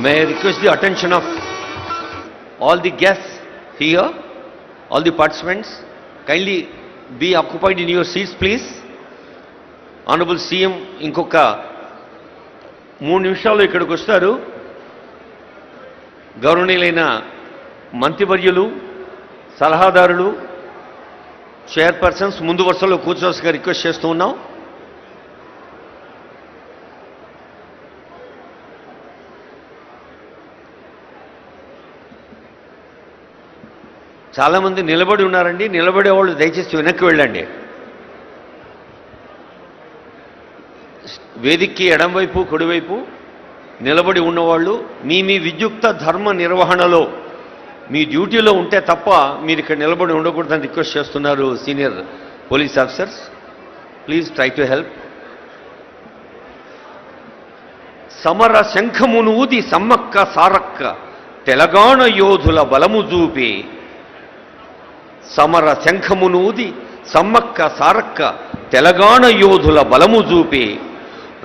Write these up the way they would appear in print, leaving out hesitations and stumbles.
May I request the attention of all the guests here, all the participants. Kindly be occupied in your seats, please. Honorable CM ఇంకొక 3 నిమిషాల్లో ఇక్కడికి వస్తారు. గౌరవనీయులైన మంత్రివర్యులు, సలహాదారులు, chairpersons ముందు వరుసలో కూర్చోవలసిగా రిక్వెస్ట్ చేస్తూ ఉన్నాం. చాలామంది నిలబడి ఉన్నారండి. నిలబడే వాళ్ళు దయచేసి వెనక్కి వెళ్ళండి. వేదికకి ఎడంవైపు కుడివైపు నిలబడి ఉన్నవాళ్ళు మీ విద్యుక్త ధర్మ నిర్వహణలో మీ డ్యూటీలో ఉంటే తప్ప మీరు ఇక్కడ నిలబడి ఉండకూడదని రిక్వెస్ట్ చేస్తున్నారు senior police officers. Please try to help. సమర శంఖమును ఊది సమ్మక్క సారక్క తెలంగాణ యోధుల బలము చూపి, సమర శంఖమును ఊది సమ్మక్క సారక్క తెలంగాణ యోధుల బలము చూపి,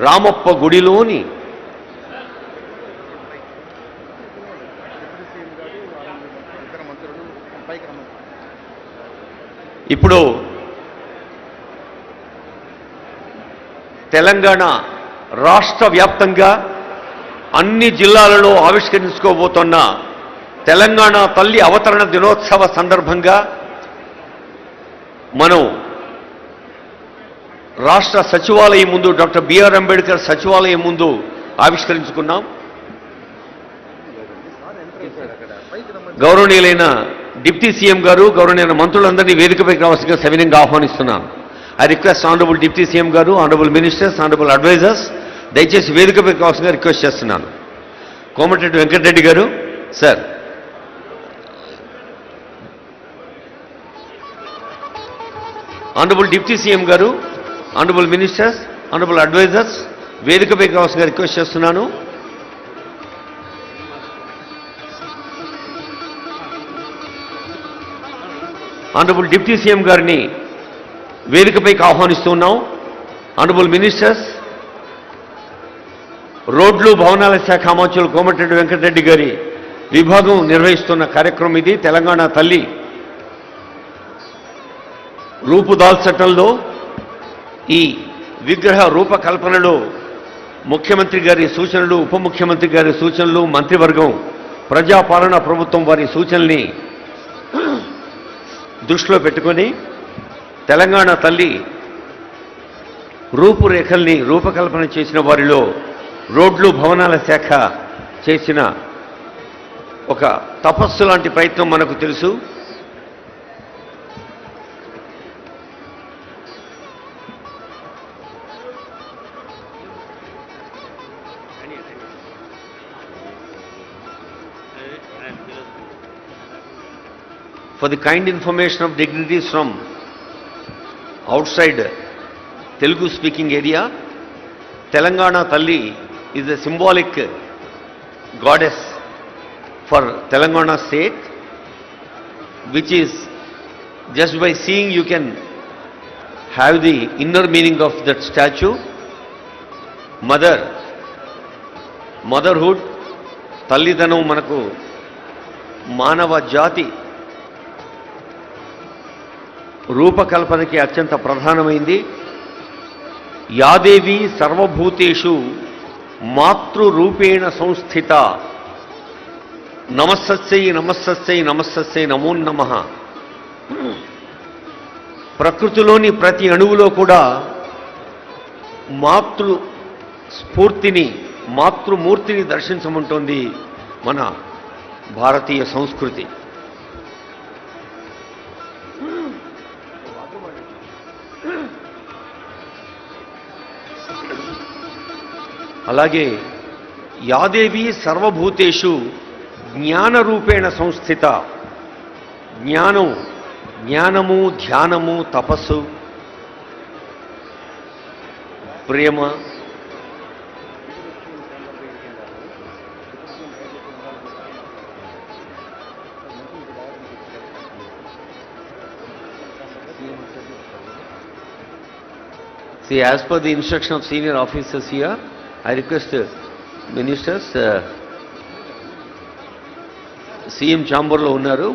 రామప్ప గుడిలోని ఇప్పుడు తెలంగాణ రాష్ట్ర వ్యాప్తంగా అన్ని జిల్లాలలో ఆవిష్కరించుకోబోతున్న తెలంగాణ తల్లి అవతరణ దినోత్సవ సందర్భంగా మనం రాష్ట్ర సచివాలయం ముందు, డాక్టర్ బిఆర్ అంబేద్కర్ సచివాలయం ముందు ఆవిష్కరించుకున్నాం. గౌరవనీయులైన డిప్యూటీ సీఎం గారు, గౌరవనీయులైన మంత్రులందరినీ వేదికపైకి రావాల్సిందిగా సవినయంగా ఆహ్వానిస్తున్నాను. I request honourable deputy CM గారు, ఆనరబుల్ మినిస్టర్స్, ఆనరబుల్ అడ్వైజర్స్ దయచేసి వేదికపైకి రావాల్సిందిగా రిక్వెస్ట్ చేస్తున్నాను. కోమటిరెడ్డి వెంకటరెడ్డి గారు సార్, ఆనరబుల్ డిప్యూటీ సీఎం గారు, ఆనరబుల్ మినిస్టర్స్, ఆనరబుల్ అడ్వైజర్స్ వేదికపైకి రావాల్సిందిగా రిక్వెస్ట్ చేస్తున్నాను. ఆనరబుల్ డిప్యూటీ సీఎం గారిని వేదికపైకి ఆహ్వానిస్తున్నాం. ఆనరబుల్ మినిస్టర్స్, రోడ్లు భవనాల శాఖ మంత్రులు కోమటిరెడ్డి వెంకటరెడ్డి గారి విభాగం నిర్వహిస్తున్న కార్యక్రమం ఇది. తెలంగాణ తల్లి రూపుదాల్చటంలో, ఈ విగ్రహ రూపకల్పనలో ముఖ్యమంత్రి గారి సూచనలు, ఉప ముఖ్యమంత్రి గారి సూచనలు, మంత్రివర్గం, ప్రజాపాలన ప్రభుత్వం వారి సూచనల్ని దృష్టిలో పెట్టుకొని తెలంగాణ తల్లి రూపురేఖల్ని రూపకల్పన చేసిన వారిలో రోడ్లు భవనాల శాఖ చేసిన ఒక తపస్సు లాంటి ప్రయత్నం మనకు తెలుసు. For the kind information of dignitaries from outside Telugu speaking area, Telangana Talli is a symbolic goddess for Telangana state, which is, just by seeing you can have the inner meaning of that statue. Motherhood, తల్లిదనం మనకు మానవ జాతి రూపకల్పనకి అత్యంత ప్రధానమైంది. యాదేవి సర్వభూతేషు మాతృరూపేణ సంస్థిత, నమస్సస్యై నమస్సస్యై నమస్సస్యై నమో నమః. ప్రకృతిలోని ప్రతి అణువులో కూడా మాతృ స్ఫూర్తిని, మాతృమూర్తిని దర్శించమంటోంది మన భారతీయ సంస్కృతి. అలాగే యాదేవి సర్వభూతేషు జ్ఞానరూపేణ సంస్థిత, జ్ఞానము, ధ్యానము, తపస్సు, ప్రేమ, See, as per the instruction of senior officers here, I request ministers CM ఛాంబర్లో ఉన్నారు,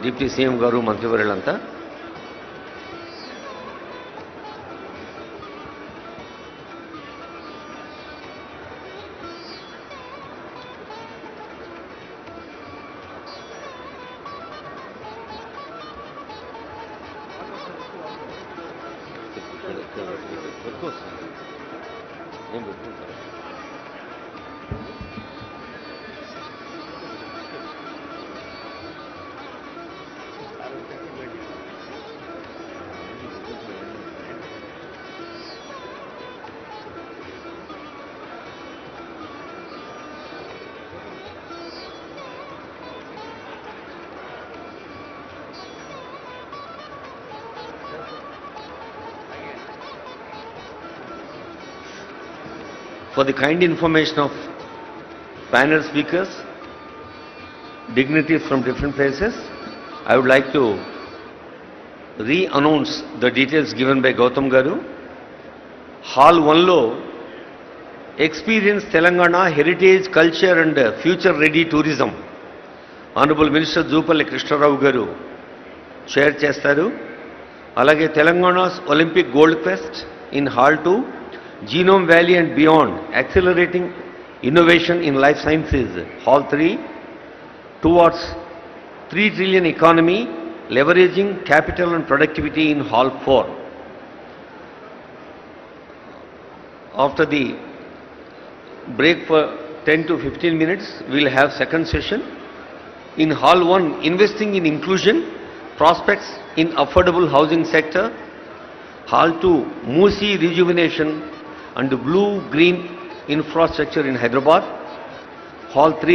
డిప్యూటీ సీఎం గారు, మంత్రివర్యులంతా. For the kind information of panel speakers, dignitaries from different places, I would like to re-announce the details given by Gautam Garu. Hall 1 lo Experience Telangana Heritage, Culture and Future Ready Tourism. Honorable Minister Jupalli Krishna Rao Garu chair chestaru. Alage Telangana's Olympic Gold Quest in Hall 2. Genome Valley and Beyond, Accelerating Innovation in Life Sciences, Hall 3, towards 3 trillion economy, leveraging capital and productivity in Hall 4. After the break for 10 to 15 minutes, we will have second session. In Hall 1, Investing in Inclusion, Prospects in Affordable Housing Sector. Hall 2, Musi Rejuvenation and blue-green infrastructure in Hyderabad. Hall 3,